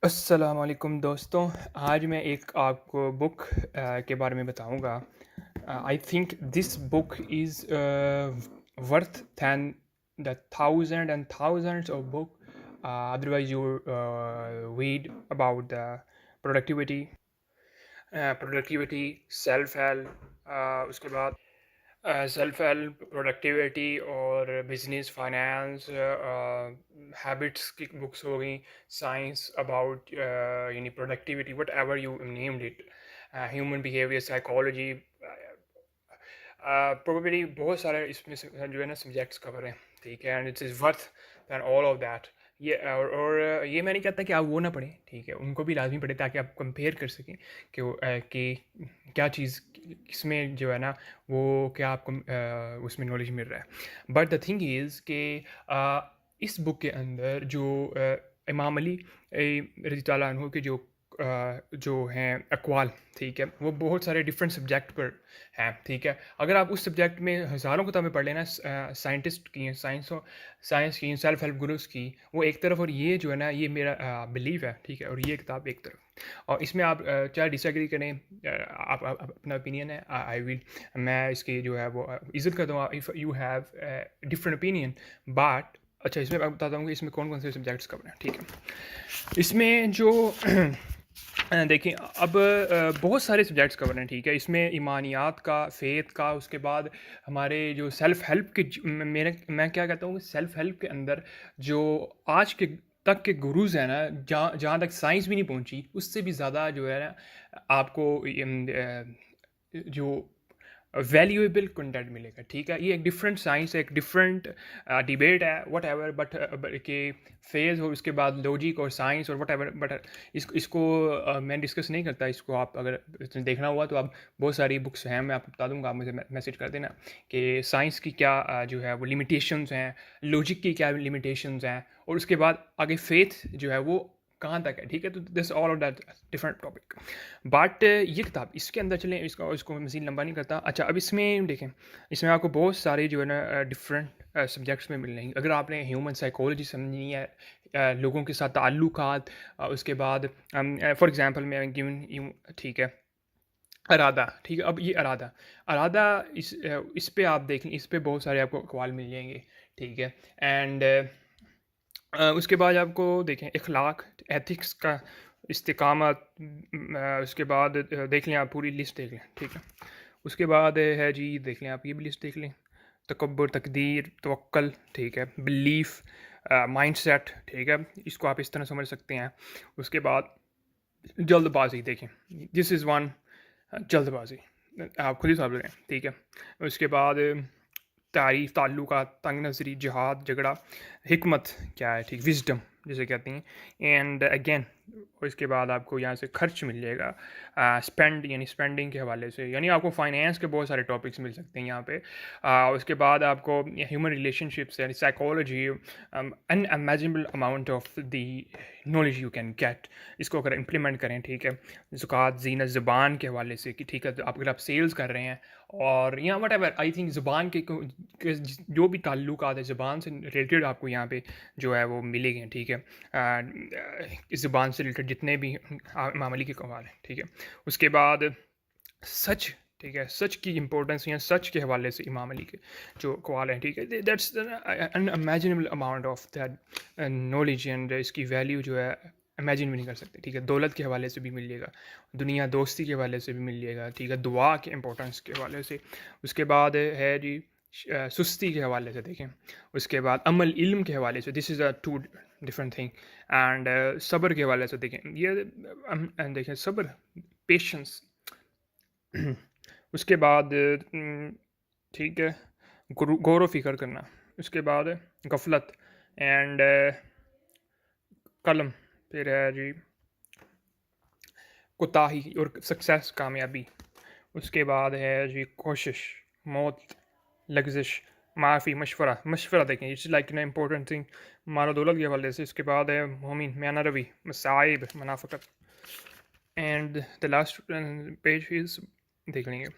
السلام علیکم دوستوں، آج میں ایک آپ کو بک کے بارے میں بتاؤں گا. I think this book is worth than the thousand and thousands of book. Otherwise you read about the productivity self help, اس کے بعد سیلف ہیلپ، پروڈکٹیوٹی اور بزنس فائنانس، ہیبٹس کی بکس ہو گئیں، سائنس اباؤٹ یعنی productivity whatever you named it, human behaviour, psychology, probably بہت سارے اس میں جو ہے نا سبجیکٹس کور ہیں. ٹھیک ہے، and it is worth than all of that. یہ اور یہ میں نہیں کہتا کہ آپ وہ نہ پڑھیں، ٹھیک ہے، ان کو بھی لازمی پڑھیں تاکہ آپ کمپیئر کر سکیں کہ کہ کیا چیز اس میں جو ہے نا وہ کیا آپ کو اس میں نالج مل رہا ہے. بٹ دا تھنگ از کہ اس بک کے اندر جو امام علی رضی اللہ عنہ کے جو ہیں اقوال، ٹھیک ہے، وہ بہت سارے ڈفرینٹ سبجیکٹ پر ہیں. ٹھیک ہے، اگر آپ اس سبجیکٹ میں ہزاروں کتابیں پڑھ لینا، سائنٹسٹ کی ہیں، سائنس کی، سیلف ہیلپ گروز کی، وہ ایک طرف، اور یہ جو ہے نا یہ میرا بلیو ہے. ٹھیک ہے، اور یہ کتاب ایک طرف. اور اس میں آپ چاہے ڈس ایگری کریں، آپ اپنا اوپینین ہے، آئی ول، میں اس کی جو ہے وہ عزت کرتا ہوں if you have different opinion. But اچھا، اس میں میں بتاتا ہوں کہ اس میں کون کون سے سبجیکٹس کور ہیں. ٹھیک ہے، اس میں جو دیکھیں اب بہت سارے سبجیکٹس کور ہیں. ٹھیک ہے، اس میں ایمانیات کا، فیتھ کا، اس کے بعد ہمارے جو سیلف ہیلپ کے، میں کیا کہتا ہوں کہ سیلف ہیلپ کے اندر جو آج کے تک کے گروز ہیں نا، جہاں تک سائنس بھی نہیں پہنچی، اس سے بھی زیادہ جو ہے نا آپ کو جو ویلیویبل کنٹینٹ ملے گا. ٹھیک ہے، یہ ایک ڈفرینٹ سائنس ہے، ایک ڈفرینٹ ڈیبیٹ ہے، وٹ ایور، بٹ کہ فیز ہو، اس کے بعد لوجک اور سائنس اور وٹ ایور. بٹ اس کو میں ڈسکس نہیں کرتا. اس کو آپ اگر دیکھنا ہوا تو آپ بہت ساری بکس ہیں، میں آپ کو بتا دوں گا، آپ مجھے میسج کر دینا کہ سائنس کی کیا جو ہے وہ لمیٹیشنز ہیں، لوجک کی کیا لمیٹیشنز ہیں، اور اس کے بعد آگے فیتھ جو ہے وہ کہاں تک ہے. ٹھیک ہے، تو this all of that different topic. But یہ کتاب اس کے اندر چلیں، اس کو مزید لمبا نہیں کرتا. اچھا، اب اس میں دیکھیں، اس میں آپ کو بہت سارے جو ہے نا ڈفرینٹ سبجیکٹس میں مل رہے ہیں. اگر آپ نے ہیومن سائیکالوجی سمجھنی ہے، لوگوں کے ساتھ تعلقات، اس کے بعد فار ایگزامپل میں گیون یوں، ٹھیک ہے، ارادہ. ٹھیک ہے، اب یہ ارادہ اس پہ آپ دیکھیں، اس پہ بہت سارے آپ کو اقوال مل جائیں گے. ٹھیک ہے، اینڈ اس کے بعد آپ کو دیکھیں اخلاق، ایتھکس کا، استقامت، اس کے بعد دیکھ لیں، آپ پوری لسٹ دیکھ لیں. ٹھیک ہے، اس کے بعد ہے جی، دیکھ لیں آپ یہ بھی لسٹ دیکھ لیں، تکبر، تقدیر، توکل. ٹھیک ہے، بلیف، مائنڈ سیٹ. ٹھیک ہے، اس کو آپ اس طرح سمجھ سکتے ہیں. اس کے بعد جلد بازی، دیکھیں دس از ون، جلد بازی آپ خود ہی صاحب لیں. ٹھیک ہے، اس کے بعد تعریف، تعلقات، تنگ نظری، جہاد، جھگڑا، حکمت کیا ہے، ٹھیک، وزڈم جسے کہتے ہیں. اینڈ اگین اس کے بعد آپ کو یہاں سے خرچ مل جائے گا، اسپینڈ یعنی اسپینڈنگ کے حوالے سے، یعنی آپ کو فائنینس کے بہت سارے ٹاپکس مل سکتے ہیں یہاں پہ. اس کے بعد آپ کو ہیومن ریلیشن شپس یعنی psychology, unimaginable amount of the knowledge you can get. اس کو اگر امپلیمنٹ کریں، ٹھیک ہے، زکوٰۃ، زینت، زبان کے حوالے سے کہ ٹھیک ہے، اگر آپ سیلز کر رہے ہیں اور یا وٹ ایور، آئی تھنک زبان کے جو بھی تعلقات ہے زبان سے ریلیٹڈ آپ کو یہاں پہ جو ہے وہ ملے گئے. ٹھیک ہے، اس زبان سے ریلیٹڈ جتنے بھی امام علی کے قوال ہیں. ٹھیک ہے، اس کے بعد سچ. ٹھیک ہے، سچ کی امپورٹنس یا سچ کے حوالے سے امام علی کے جو قوال ہیں. ٹھیک ہے، that's unimaginable amount of that knowledge, and اس کی ویلیو جو ہے امیجن بھی نہیں کر سکتے. ٹھیک ہے، دولت کے حوالے سے بھی مل جائے گا، دنیا دوستی کے حوالے سے بھی مل جائے گا. ٹھیک ہے، دعا کے امپورٹنس کے حوالے سے. اس کے بعد ہے جی سستی کے حوالے سے دیکھیں. اس کے بعد عمل، علم کے حوالے سے، دس از اے ٹو ڈفرینٹ تھنگ. اینڈ صبر کے حوالے سے دیکھیں، یہ دیکھیں صبر، پیشنس. اس کے بعد ٹھیک ہے، غور و فکر کرنا. اس کے بعد غفلت، اینڈ قلم. پھر ہے جی کوتاہی اور سکسیس، کامیابی. اس کے بعد ہے جی کوشش، موت، لغزش، معافی، مشورہ دیکھیں، it's like an important thing مال و دولت کے حوالے سے. اس کے بعد ہے مومن، میانہ روی، مصائب، منافقت. And the last page is دیکھ لیں گے.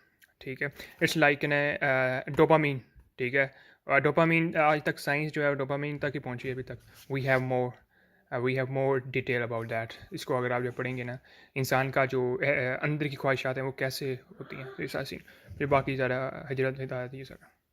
ٹھیک ہے، اٹس لائک این ڈوپامین. ٹھیک ہے، ڈوپامین آج تک سائنس جو ہے ڈوپامین تک ہی پہنچی ہے ابھی تک. We have more we have more detail about that. اس کو اگر آپ جو پڑھیں گے نا، انسان کا جو اندر کی خواہشات ہیں وہ کیسے ہوتی ہیں، تو ایسا سین. پھر باقی ذرا حجرت ہدایت یہ سارا